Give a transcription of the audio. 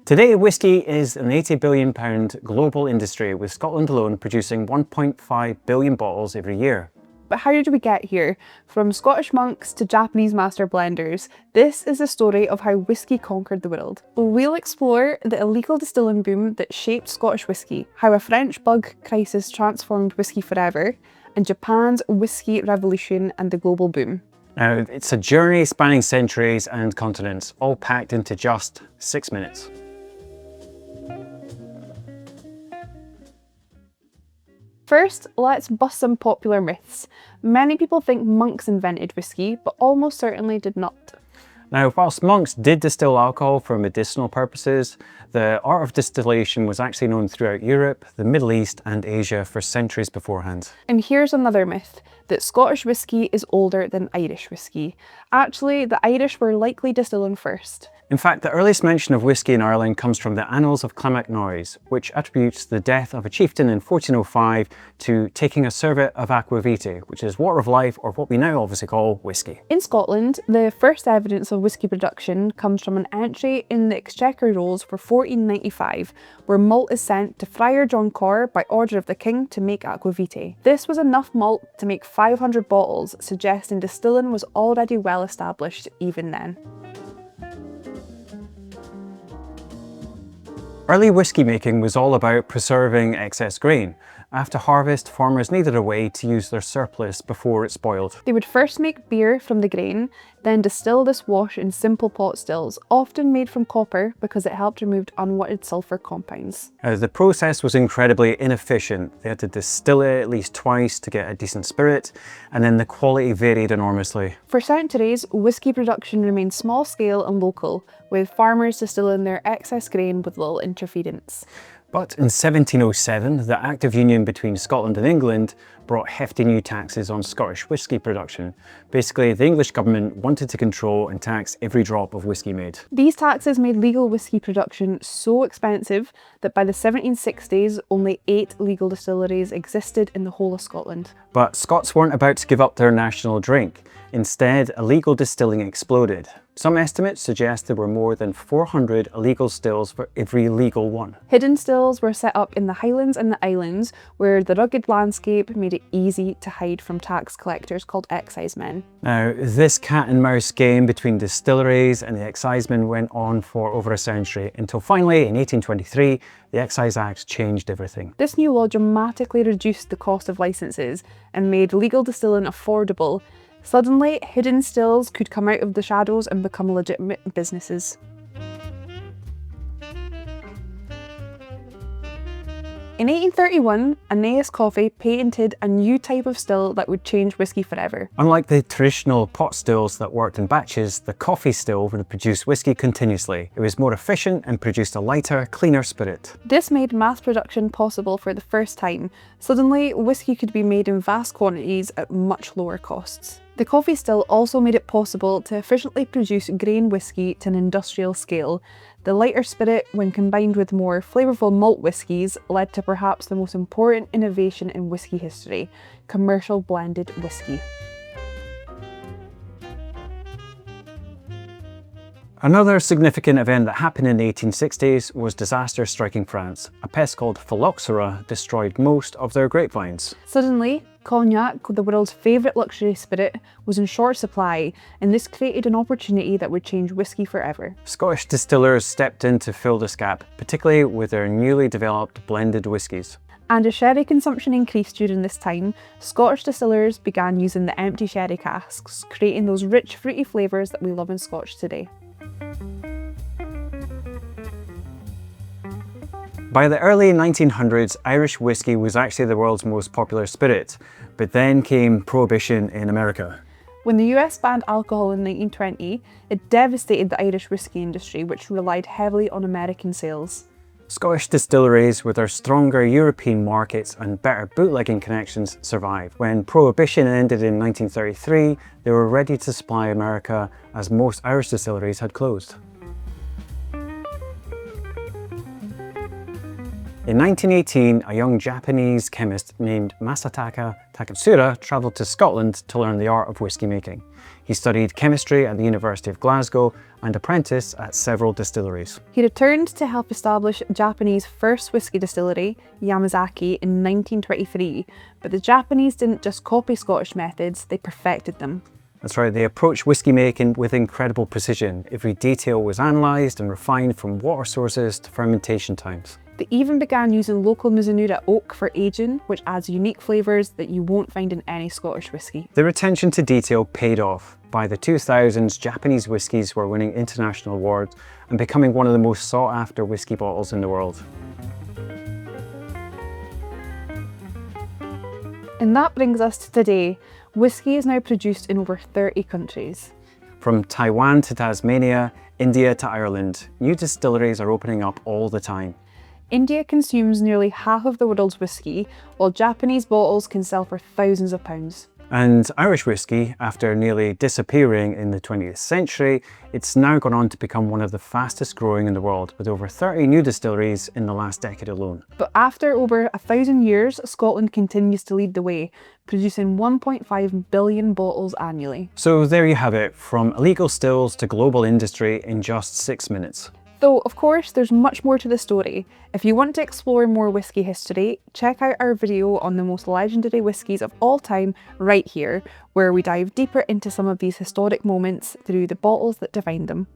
Today, whisky is an £80 billion global industry, with Scotland alone producing 1.5 billion bottles every year. But how did we get here? From Scottish monks to Japanese master blenders, this is the story of how whisky conquered the world. We'll explore the illegal distilling boom that shaped Scottish whisky, how a French bug crisis transformed whisky forever, and Japan's whisky revolution and the global boom. Now, it's a journey spanning centuries and continents, all packed into just 6 minutes. First, let's bust some popular myths. Many people think monks invented whisky, but almost certainly did not. Now, whilst monks did distill alcohol for medicinal purposes, the art of distillation was actually known throughout Europe, the Middle East and Asia for centuries beforehand. And here's another myth, that Scottish whisky is older than Irish whisky. Actually, the Irish were likely distilling first. In fact, the earliest mention of whisky in Ireland comes from the Annals of Clonmacnoise, which attributes the death of a chieftain in 1405 to taking a servit of aqua vitae, which is water of life, or what we now obviously call whisky. In Scotland, the first evidence of whisky production comes from an entry in the Exchequer Rolls for 1495, where malt is sent to Friar John Corr by order of the king to make aqua vitae. This was enough malt to make 500 bottles, suggesting distilling was already well established even then. Early whisky making was all about preserving excess grain. After harvest, farmers needed a way to use their surplus before it spoiled. They would first make beer from the grain, then distill this wash in simple pot stills, often made from copper because it helped remove unwanted sulphur compounds. The process was incredibly inefficient. They had to distill it at least twice to get a decent spirit, and then the quality varied enormously. For centuries, whisky production remained small scale and local, with farmers distilling their excess grain with little interference. But in 1707, the Act of Union between Scotland and England brought hefty new taxes on Scottish whisky production. Basically, the English government wanted to control and tax every drop of whisky made. These taxes made legal whisky production so expensive that by the 1760s, only 8 legal distilleries existed in the whole of Scotland. But Scots weren't about to give up their national drink. Instead, illegal distilling exploded. Some estimates suggest there were more than 400 illegal stills for every legal one. Hidden stills were set up in the Highlands and the Islands, where the rugged landscape made it easy to hide from tax collectors called excisemen. Now, this cat and mouse game between distilleries and the excisemen went on for over a century, until finally in 1823, the Excise Act changed everything. This new law dramatically reduced the cost of licences and made legal distilling affordable. Suddenly, hidden stills could come out of the shadows and become legitimate businesses. In 1831, Anais Coffey patented a new type of still that would change whisky forever. Unlike the traditional pot stills that worked in batches, the coffee still would produce whisky continuously. It was more efficient and produced a lighter, cleaner spirit. This made mass production possible for the first time. Suddenly, whisky could be made in vast quantities at much lower costs. The coffee still also made it possible to efficiently produce grain whisky to an industrial scale. The lighter spirit, when combined with more flavourful malt whiskies, led to perhaps the most important innovation in whisky history: commercial blended whisky. Another significant event that happened in the 1860s was disaster striking France. A pest called phylloxera destroyed most of their grapevines. Suddenly, cognac, the world's favourite luxury spirit, was in short supply, and this created an opportunity that would change whisky forever. Scottish distillers stepped in to fill this gap, particularly with their newly developed blended whiskies. And as sherry consumption increased during this time, Scottish distillers began using the empty sherry casks, creating those rich fruity flavours that we love in Scotch today. By the early 1900s, Irish whiskey was actually the world's most popular spirit, but then came Prohibition in America. When the US banned alcohol in 1920, it devastated the Irish whiskey industry, which relied heavily on American sales. Scottish distilleries, with their stronger European markets and better bootlegging connections, survived. When Prohibition ended in 1933, they were ready to supply America, as most Irish distilleries had closed. In 1918, a young Japanese chemist named Masataka Taketsura travelled to Scotland to learn the art of whisky making. He studied chemistry at the University of Glasgow and apprenticed at several distilleries. He returned to help establish Japanese first whisky distillery, Yamazaki, in 1923, but the Japanese didn't just copy Scottish methods, they perfected them. That's right, they approached whisky making with incredible precision. Every detail was analysed and refined, from water sources to fermentation times. They even began using local Mizunara oak for aging, which adds unique flavours that you won't find in any Scottish whisky. Their attention to detail paid off. By the 2000s, Japanese whiskies were winning international awards and becoming one of the most sought after whisky bottles in the world. And that brings us to today. Whisky is now produced in over 30 countries. From Taiwan to Tasmania, India to Ireland, new distilleries are opening up all the time. India consumes nearly half of the world's whisky, while Japanese bottles can sell for thousands of pounds. And Irish whisky, after nearly disappearing in the 20th century, it's now gone on to become one of the fastest growing in the world, with over 30 new distilleries in the last decade alone. But after over 1,000 years, Scotland continues to lead the way, producing 1.5 billion bottles annually. So there you have it, from illegal stills to global industry in just 6 minutes. Though, of course, there's much more to the story. If you want to explore more whisky history, check out our video on the most legendary whiskies of all time right here, where we dive deeper into some of these historic moments through the bottles that defined them.